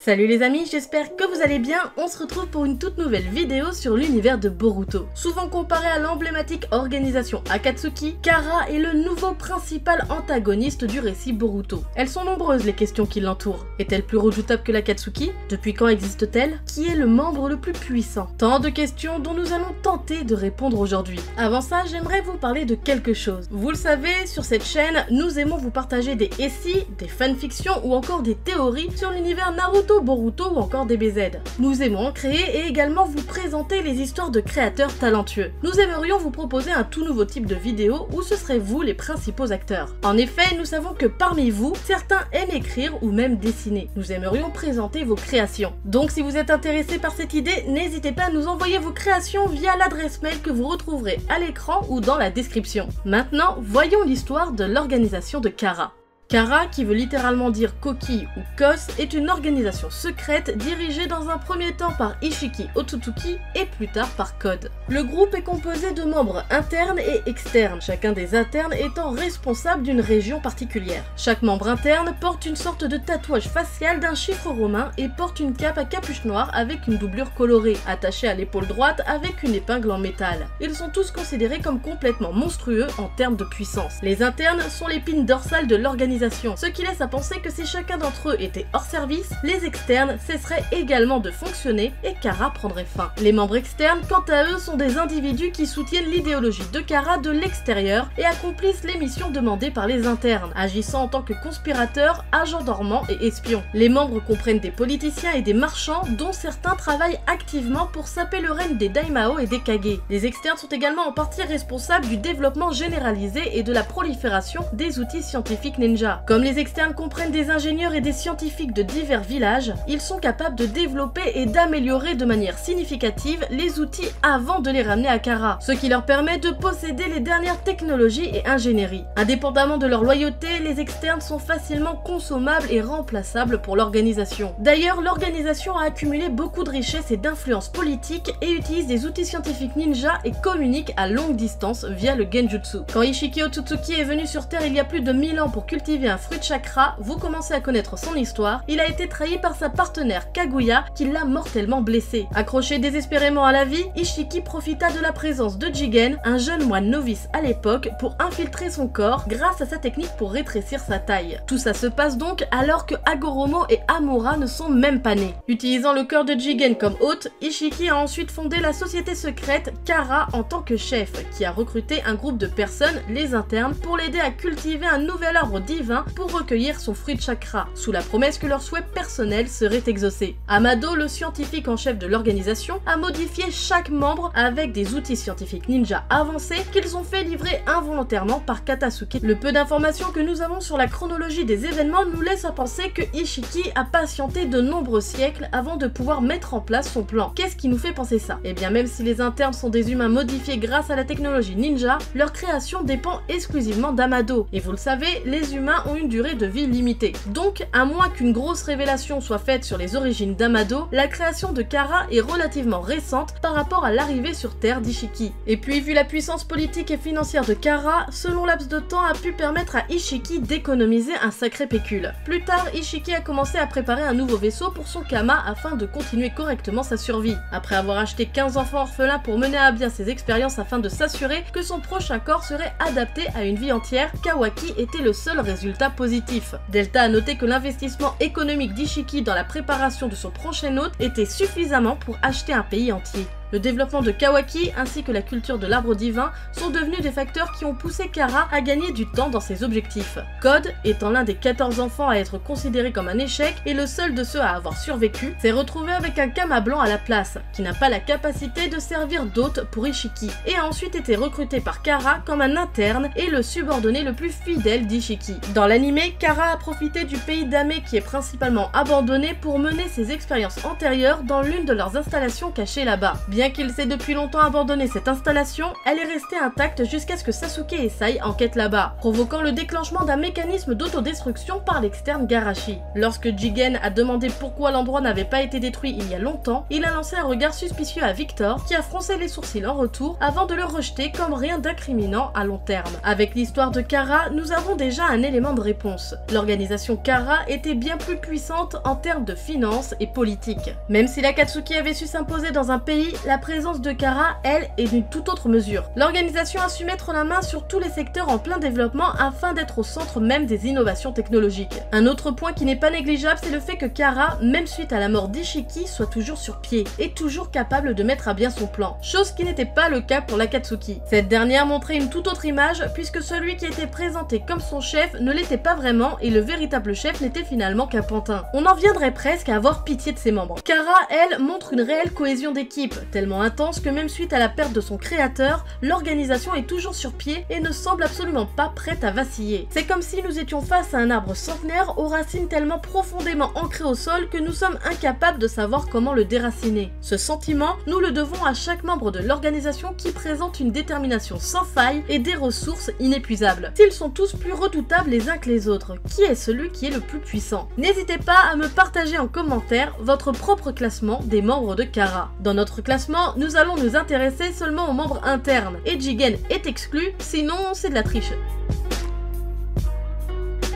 Salut les amis, j'espère que vous allez bien. On se retrouve pour une toute nouvelle vidéo sur l'univers de Boruto. Souvent comparé à l'emblématique organisation Akatsuki, Kara est le nouveau principal antagoniste du récit Boruto. Elles sont nombreuses les questions qui l'entourent. Est-elle plus redoutable que l'Akatsuki? Depuis quand existe-t-elle? Qui est le membre le plus puissant? Tant de questions dont nous allons tenter de répondre aujourd'hui. Avant ça, j'aimerais vous parler de quelque chose. Vous le savez, sur cette chaîne, nous aimons vous partager des SI, des fanfictions ou encore des théories sur l'univers Naruto, Boruto ou encore DBZ. Nous aimons en créer et également vous présenter les histoires de créateurs talentueux. Nous aimerions vous proposer un tout nouveau type de vidéo où ce serez vous les principaux acteurs. En effet, nous savons que parmi vous, certains aiment écrire ou même dessiner. Nous aimerions présenter vos créations. Donc si vous êtes intéressé par cette idée, n'hésitez pas à nous envoyer vos créations via l'adresse mail que vous retrouverez à l'écran ou dans la description. Maintenant, voyons l'histoire de l'organisation de Kara. Kara, qui veut littéralement dire coquille ou cos, est une organisation secrète dirigée dans un premier temps par Ishiki Otsutsuki et plus tard par Code. Le groupe est composé de membres internes et externes, chacun des internes étant responsable d'une région particulière. Chaque membre interne porte une sorte de tatouage facial d'un chiffre romain et porte une cape à capuche noire avec une doublure colorée, attachée à l'épaule droite avec une épingle en métal. Ils sont tous considérés comme complètement monstrueux en termes de puissance. Les internes sont l'épine dorsale de l'organisation, ce qui laisse à penser que si chacun d'entre eux était hors service, les externes cesseraient également de fonctionner et Kara prendrait fin. Les membres externes, quant à eux, sont des individus qui soutiennent l'idéologie de Kara de l'extérieur et accomplissent les missions demandées par les internes, agissant en tant que conspirateurs, agents dormants et espions. Les membres comprennent des politiciens et des marchands, dont certains travaillent activement pour saper le règne des Daimao et des Kage. Les externes sont également en partie responsables du développement généralisé et de la prolifération des outils scientifiques ninja. Comme les externes comprennent des ingénieurs et des scientifiques de divers villages, ils sont capables de développer et d'améliorer de manière significative les outils avant de les ramener à Kara, ce qui leur permet de posséder les dernières technologies et ingénieries. Indépendamment de leur loyauté, les externes sont facilement consommables et remplaçables pour l'organisation. D'ailleurs, l'organisation a accumulé beaucoup de richesses et d'influence politique et utilise des outils scientifiques ninja et communique à longue distance via le genjutsu. Quand Ishiki Otsutsuki est venu sur Terre il y a plus de 1000 ans pour cultiver un fruit de chakra, vous commencez à connaître son histoire. Il a été trahi par sa partenaire Kaguya qui l'a mortellement blessé. Accroché désespérément à la vie, Ishiki profita de la présence de Jigen, un jeune moine novice à l'époque, pour infiltrer son corps grâce à sa technique pour rétrécir sa taille. Tout ça se passe donc alors que Hagoromo et Amura ne sont même pas nés. Utilisant le corps de Jigen comme hôte, Ishiki a ensuite fondé la société secrète Kara en tant que chef, qui a recruté un groupe de personnes, les internes, pour l'aider à cultiver un nouvel arbre divin pour recueillir son fruit de chakra, sous la promesse que leurs souhaits personnels seraient exaucés. Amado, le scientifique en chef de l'organisation, a modifié chaque membre avec des outils scientifiques ninja avancés qu'ils ont fait livrer involontairement par Katasuki. Le peu d'informations que nous avons sur la chronologie des événements nous laisse à penser que Ishiki a patienté de nombreux siècles avant de pouvoir mettre en place son plan. Qu'est-ce qui nous fait penser ça? Eh bien, même si les internes sont des humains modifiés grâce à la technologie ninja, leur création dépend exclusivement d'Amado. Et vous le savez, les humains ont une durée de vie limitée. Donc, à moins qu'une grosse révélation soit faite sur les origines d'Amado, la création de Kara est relativement récente par rapport à l'arrivée sur Terre d'Ishiki. Et puis, vu la puissance politique et financière de Kara, ce long laps de temps a pu permettre à Ishiki d'économiser un sacré pécule. Plus tard, Ishiki a commencé à préparer un nouveau vaisseau pour son Kama afin de continuer correctement sa survie. Après avoir acheté 15 enfants orphelins pour mener à bien ses expériences afin de s'assurer que son prochain corps serait adapté à une vie entière, Kawaki était le seul résultat positif. Delta a noté que l'investissement économique d'Ishiki dans la préparation de son prochain hôte était suffisamment pour acheter un pays entier. Le développement de Kawaki ainsi que la culture de l'arbre divin sont devenus des facteurs qui ont poussé Kara à gagner du temps dans ses objectifs. Code, étant l'un des 14 enfants à être considéré comme un échec et le seul de ceux à avoir survécu, s'est retrouvé avec un Kama blanc à la place, qui n'a pas la capacité de servir d'hôte pour Ishiki, et a ensuite été recruté par Kara comme un interne et le subordonné le plus fidèle d'Ishiki. Dans l'anime, Kara a profité du pays d'Ame qui est principalement abandonné pour mener ses expériences antérieures dans l'une de leurs installations cachées là-bas. Bien Bien qu'il s'est depuis longtemps abandonné cette installation, elle est restée intacte jusqu'à ce que Sasuke et Sai enquêtent là-bas, provoquant le déclenchement d'un mécanisme d'autodestruction par l'externe Garashi. Lorsque Jigen a demandé pourquoi l'endroit n'avait pas été détruit il y a longtemps, il a lancé un regard suspicieux à Victor, qui a froncé les sourcils en retour avant de le rejeter comme rien d'incriminant à long terme. Avec l'histoire de Kara, nous avons déjà un élément de réponse. L'organisation Kara était bien plus puissante en termes de finances et politique. Même si l'Akatsuki avait su s'imposer dans un pays, la présence de Kara, elle, est d'une toute autre mesure. L'organisation a su mettre la main sur tous les secteurs en plein développement afin d'être au centre même des innovations technologiques. Un autre point qui n'est pas négligeable, c'est le fait que Kara, même suite à la mort d'Ishiki, soit toujours sur pied et toujours capable de mettre à bien son plan, chose qui n'était pas le cas pour l'Akatsuki. Cette dernière montrait une toute autre image puisque celui qui était présenté comme son chef ne l'était pas vraiment et le véritable chef n'était finalement qu'un pantin. On en viendrait presque à avoir pitié de ses membres. Kara, elle, montre une réelle cohésion d'équipe, tellement intense que même suite à la perte de son créateur, l'organisation est toujours sur pied et ne semble absolument pas prête à vaciller. C'est comme si nous étions face à un arbre centenaire aux racines tellement profondément ancrées au sol que nous sommes incapables de savoir comment le déraciner. Ce sentiment, nous le devons à chaque membre de l'organisation qui présente une détermination sans faille et des ressources inépuisables. S'ils sont tous plus redoutables les uns que les autres, qui est celui qui est le plus puissant? N'hésitez pas à me partager en commentaire votre propre classement des membres de Kara. Dans notre classement, nous allons nous intéresser seulement aux membres internes, et Jigen est exclu, sinon c'est de la triche.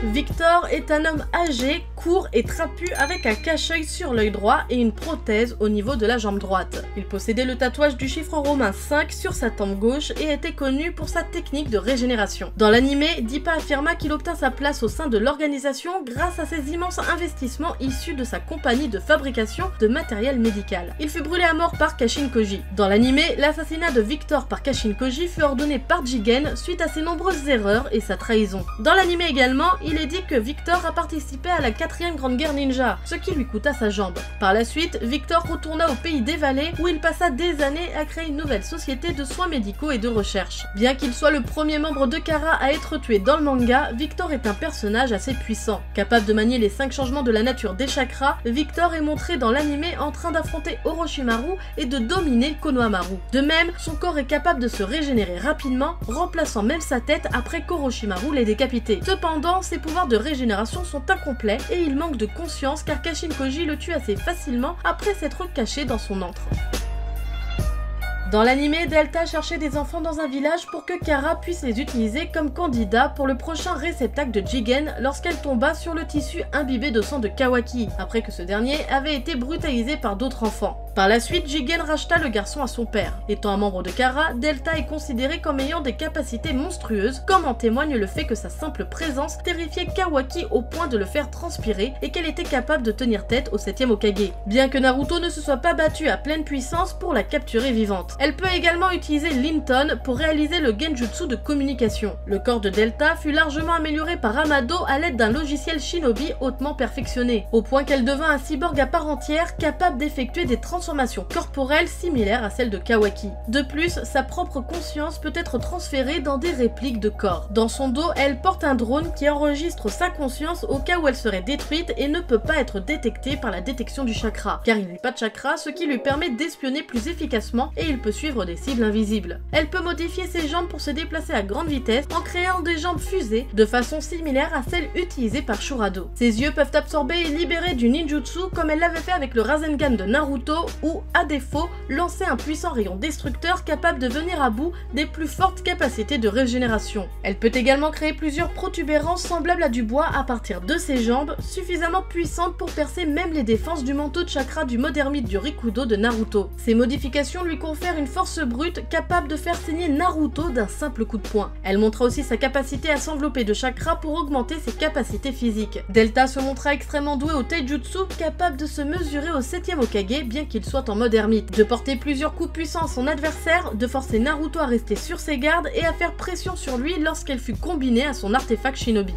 Victor est un homme âgé, court et trapu avec un cache-œil sur l'œil droit et une prothèse au niveau de la jambe droite. Il possédait le tatouage du chiffre romain 5 sur sa tempe gauche et était connu pour sa technique de régénération. Dans l'anime, Dippa affirma qu'il obtint sa place au sein de l'organisation grâce à ses immenses investissements issus de sa compagnie de fabrication de matériel médical. Il fut brûlé à mort par Kashin Koji. Dans l'anime, l'assassinat de Victor par Kashin Koji fut ordonné par Jigen suite à ses nombreuses erreurs et sa trahison. Dans l'anime également, il est dit que Victor a participé à la 4e Grande Guerre Ninja, ce qui lui coûta sa jambe. Par la suite, Victor retourna au pays des Vallées où il passa des années à créer une nouvelle société de soins médicaux et de recherche. Bien qu'il soit le premier membre de Kara à être tué dans le manga, Victor est un personnage assez puissant. Capable de manier les 5 changements de la nature des chakras, Victor est montré dans l'anime en train d'affronter Orochimaru et de dominer Konohamaru. De même, son corps est capable de se régénérer rapidement, remplaçant même sa tête après qu'Orochimaru l'ait décapité. Cependant, ses pouvoirs de régénération sont incomplets et il manque de conscience car Kashin Koji le tue assez facilement après s'être caché dans son antre. Dans l'anime, Delta cherchait des enfants dans un village pour que Kara puisse les utiliser comme candidats pour le prochain réceptacle de Jigen lorsqu'elle tomba sur le tissu imbibé de sang de Kawaki, après que ce dernier avait été brutalisé par d'autres enfants. Par la suite, Jigen racheta le garçon à son père. Étant un membre de Kara, Delta est considéré comme ayant des capacités monstrueuses, comme en témoigne le fait que sa simple présence terrifiait Kawaki au point de le faire transpirer et qu'elle était capable de tenir tête au 7e Hokage. Bien que Naruto ne se soit pas battu à pleine puissance pour la capturer vivante. Elle peut également utiliser l'Inton pour réaliser le genjutsu de communication. Le corps de Delta fut largement amélioré par Amado à l'aide d'un logiciel shinobi hautement perfectionné, au point qu'elle devint un cyborg à part entière capable d'effectuer des transformations corporelles similaires à celles de Kawaki. De plus, sa propre conscience peut être transférée dans des répliques de corps. Dans son dos, elle porte un drone qui enregistre sa conscience au cas où elle serait détruite et ne peut pas être détectée par la détection du chakra, car il n'y a pas de chakra, ce qui lui permet d'espionner plus efficacement et il peut suivre des cibles invisibles. Elle peut modifier ses jambes pour se déplacer à grande vitesse en créant des jambes fusées de façon similaire à celle utilisée par Shurado. Ses yeux peuvent absorber et libérer du ninjutsu comme elle l'avait fait avec le Rasengan de Naruto ou, à défaut, lancer un puissant rayon destructeur capable de venir à bout des plus fortes capacités de régénération. Elle peut également créer plusieurs protubérances semblables à du bois à partir de ses jambes, suffisamment puissantes pour percer même les défenses du manteau de chakra du mode ermite du Rikudo de Naruto. Ces modifications lui confèrent une force brute capable de faire saigner Naruto d'un simple coup de poing. Elle montra aussi sa capacité à s'envelopper de chakra pour augmenter ses capacités physiques. Delta se montra extrêmement doué au taijutsu, capable de se mesurer au 7e Hokage bien qu'il soit en mode ermite, de porter plusieurs coups puissants à son adversaire, de forcer Naruto à rester sur ses gardes et à faire pression sur lui lorsqu'elle fut combinée à son artefact shinobi.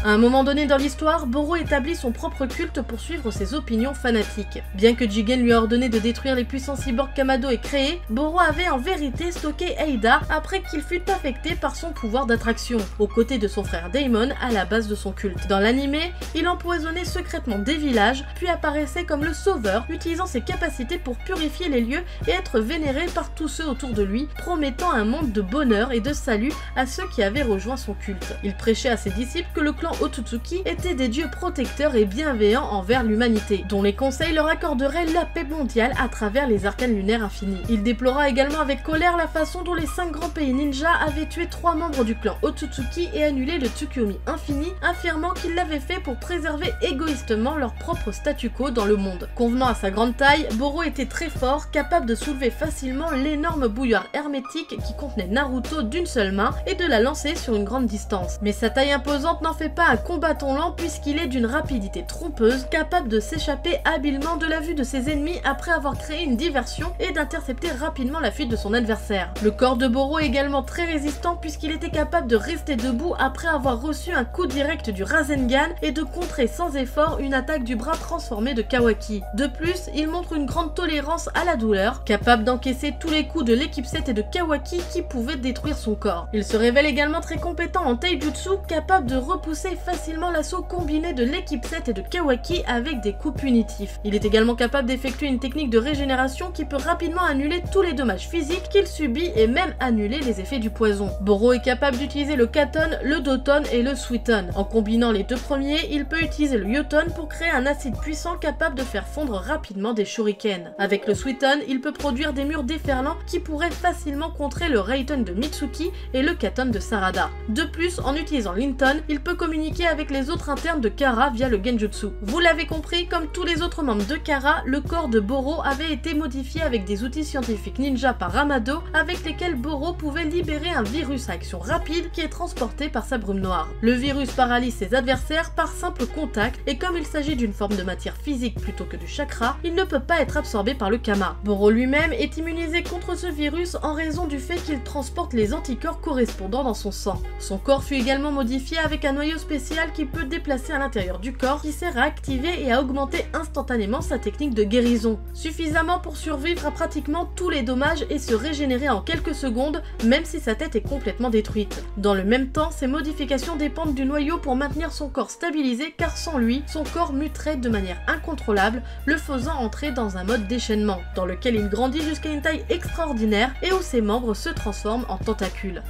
À un moment donné dans l'histoire, Boro établit son propre culte pour suivre ses opinions fanatiques. Bien que Jigen lui a ordonné de détruire les puissants cyborgs qu'Amado ait créés, Boro avait en vérité stocké Eida après qu'il fut affecté par son pouvoir d'attraction, aux côtés de son frère Daemon à la base de son culte. Dans l'animé, il empoisonnait secrètement des villages, puis apparaissait comme le sauveur, utilisant ses capacités pour purifier les lieux et être vénéré par tous ceux autour de lui, promettant un monde de bonheur et de salut à ceux qui avaient rejoint son culte. Il prêchait à ses disciples que le clan Otsutsuki était des dieux protecteurs et bienveillants envers l'humanité, dont les conseils leur accorderaient la paix mondiale à travers les arcanes lunaires infinis. Il déplora également avec colère la façon dont les 5 grands pays ninja avaient tué 3 membres du clan Otsutsuki et annulé le Tsukuyomi infini, affirmant qu'ils l'avaient fait pour préserver égoïstement leur propre statu quo dans le monde. Convenant à sa grande taille, Boro était très fort, capable de soulever facilement l'énorme bouilloire hermétique qui contenait Naruto d'une seule main et de la lancer sur une grande distance. Mais sa taille imposante n'en fait pas un combattant lent puisqu'il est d'une rapidité trompeuse, capable de s'échapper habilement de la vue de ses ennemis après avoir créé une diversion et d'intercepter rapidement la fuite de son adversaire. Le corps de Boro est également très résistant puisqu'il était capable de rester debout après avoir reçu un coup direct du Rasengan et de contrer sans effort une attaque du bras transformé de Kawaki. De plus, il montre une grande tolérance à la douleur, capable d'encaisser tous les coups de l'équipe 7 et de Kawaki qui pouvaient détruire son corps. Il se révèle également très compétent en taijutsu, capable de repousser facilement l'assaut combiné de l'équipe 7 et de Kawaki avec des coups punitifs. Il est également capable d'effectuer une technique de régénération qui peut rapidement annuler tous les dommages physiques qu'il subit et même annuler les effets du poison. Boro est capable d'utiliser le Katon, le Doton et le Suiton. En combinant les deux premiers, il peut utiliser le Yoton pour créer un acide puissant capable de faire fondre rapidement des shurikens. Avec le Suiton, il peut produire des murs déferlants qui pourraient facilement contrer le Reiton de Mitsuki et le Katon de Sarada. De plus, en utilisant l'Inton, il peut communiquer avec les autres internes de Kara via le Genjutsu. Vous l'avez compris, comme tous les autres membres de Kara, le corps de Boro avait été modifié avec des outils scientifiques ninja par Amado, avec lesquels Boro pouvait libérer un virus à action rapide qui est transporté par sa brume noire. Le virus paralyse ses adversaires par simple contact et comme il s'agit d'une forme de matière physique plutôt que du chakra, il ne peut pas être absorbé par le Kama. Boro lui-même est immunisé contre ce virus en raison du fait qu'il transporte les anticorps correspondants dans son sang. Son corps fut également modifié avec un noyau spécial qui peut déplacer à l'intérieur du corps qui sert à activer et à augmenter instantanément sa technique de guérison, suffisamment pour survivre à pratiquement tous les dommages et se régénérer en quelques secondes même si sa tête est complètement détruite. Dans le même temps, ces modifications dépendent du noyau pour maintenir son corps stabilisé car sans lui, son corps muterait de manière incontrôlable, le faisant entrer dans un mode déchaînement, dans lequel il grandit jusqu'à une taille extraordinaire et où ses membres se transforment en tentacules.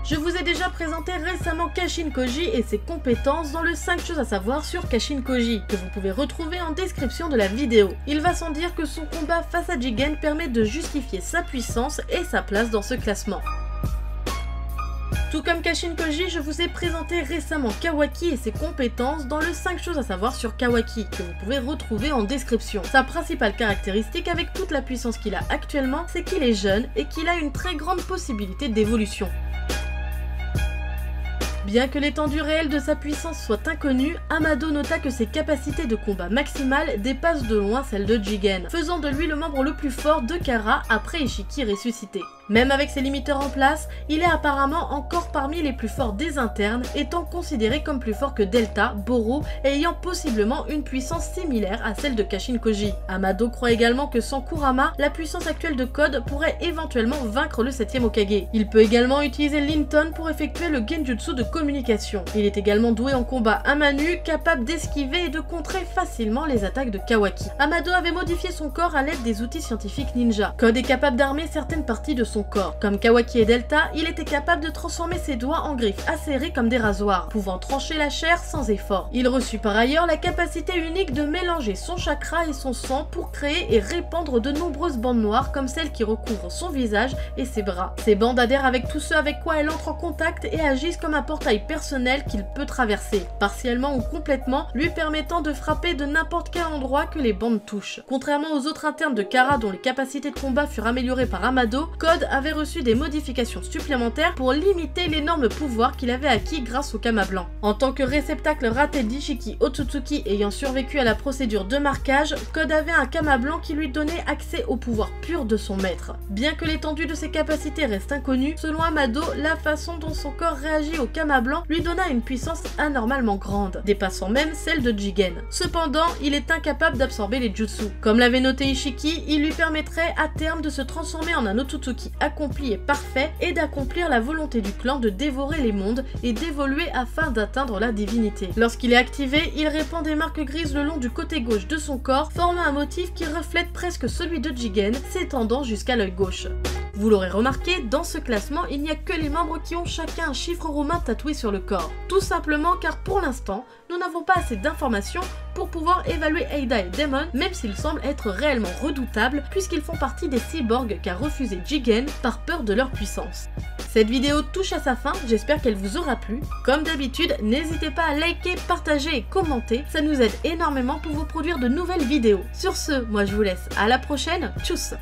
Je vous ai déjà présenté récemment Kashin Koji et ses compétences dans le 5 choses à savoir sur Kashin Koji, que vous pouvez retrouver en description de la vidéo. Il va sans dire que son combat face à Jigen permet de justifier sa puissance et sa place dans ce classement. Tout comme Kashin Koji, je vous ai présenté récemment Kawaki et ses compétences dans le 5 choses à savoir sur Kawaki, que vous pouvez retrouver en description. Sa principale caractéristique avec toute la puissance qu'il a actuellement, c'est qu'il est jeune et qu'il a une très grande possibilité d'évolution. Bien que l'étendue réelle de sa puissance soit inconnue, Amado nota que ses capacités de combat maximales dépassent de loin celles de Jigen, faisant de lui le membre le plus fort de Kara après Ishiki ressuscité. Même avec ses limiteurs en place, il est apparemment encore parmi les plus forts des internes, étant considéré comme plus fort que Delta, Boro, et ayant possiblement une puissance similaire à celle de Kashin Koji. Amado croit également que sans Kurama, la puissance actuelle de Code pourrait éventuellement vaincre le 7ème Hokage. Il peut également utiliser l'Inton pour effectuer le Genjutsu de communication. Il est également doué en combat à main nue, capable d'esquiver et de contrer facilement les attaques de Kawaki. Amado avait modifié son corps à l'aide des outils scientifiques ninja. Code est capable d'armer certaines parties de son corps. Comme Kawaki et Delta, il était capable de transformer ses doigts en griffes acérées comme des rasoirs, pouvant trancher la chair sans effort. Il reçut par ailleurs la capacité unique de mélanger son chakra et son sang pour créer et répandre de nombreuses bandes noires comme celles qui recouvrent son visage et ses bras. Ces bandes adhèrent avec tous ceux avec quoi elle entre en contact et agissent comme un portail personnel qu'il peut traverser, partiellement ou complètement, lui permettant de frapper de n'importe quel endroit que les bandes touchent. Contrairement aux autres internes de Kara dont les capacités de combat furent améliorées par Amado, Code Code avait reçu des modifications supplémentaires pour limiter l'énorme pouvoir qu'il avait acquis grâce au Kama blanc. En tant que réceptacle raté d'Ishiki Otsutsuki ayant survécu à la procédure de marquage, Code avait un Kama blanc qui lui donnait accès au pouvoir pur de son maître. Bien que l'étendue de ses capacités reste inconnue, selon Amado, la façon dont son corps réagit au Kama blanc lui donna une puissance anormalement grande, dépassant même celle de Jigen. Cependant, il est incapable d'absorber les jutsu. Comme l'avait noté Ishiki, il lui permettrait à terme de se transformer en un Otsutsuki accompli et parfait et d'accomplir la volonté du clan de dévorer les mondes et d'évoluer afin d'atteindre la divinité. Lorsqu'il est activé, il répand des marques grises le long du côté gauche de son corps, formant un motif qui reflète presque celui de Jigen, s'étendant jusqu'à l'œil gauche. Vous l'aurez remarqué, dans ce classement, il n'y a que les membres qui ont chacun un chiffre romain tatoué sur le corps. Tout simplement car pour l'instant, nous n'avons pas assez d'informations pour pouvoir évaluer Ada et Demon, même s'ils semblent être réellement redoutables puisqu'ils font partie des cyborgs qu'a refusé Jigen par peur de leur puissance. Cette vidéo touche à sa fin, j'espère qu'elle vous aura plu. Comme d'habitude, n'hésitez pas à liker, partager et commenter, ça nous aide énormément pour vous produire de nouvelles vidéos. Sur ce, moi je vous laisse à la prochaine, tchuss!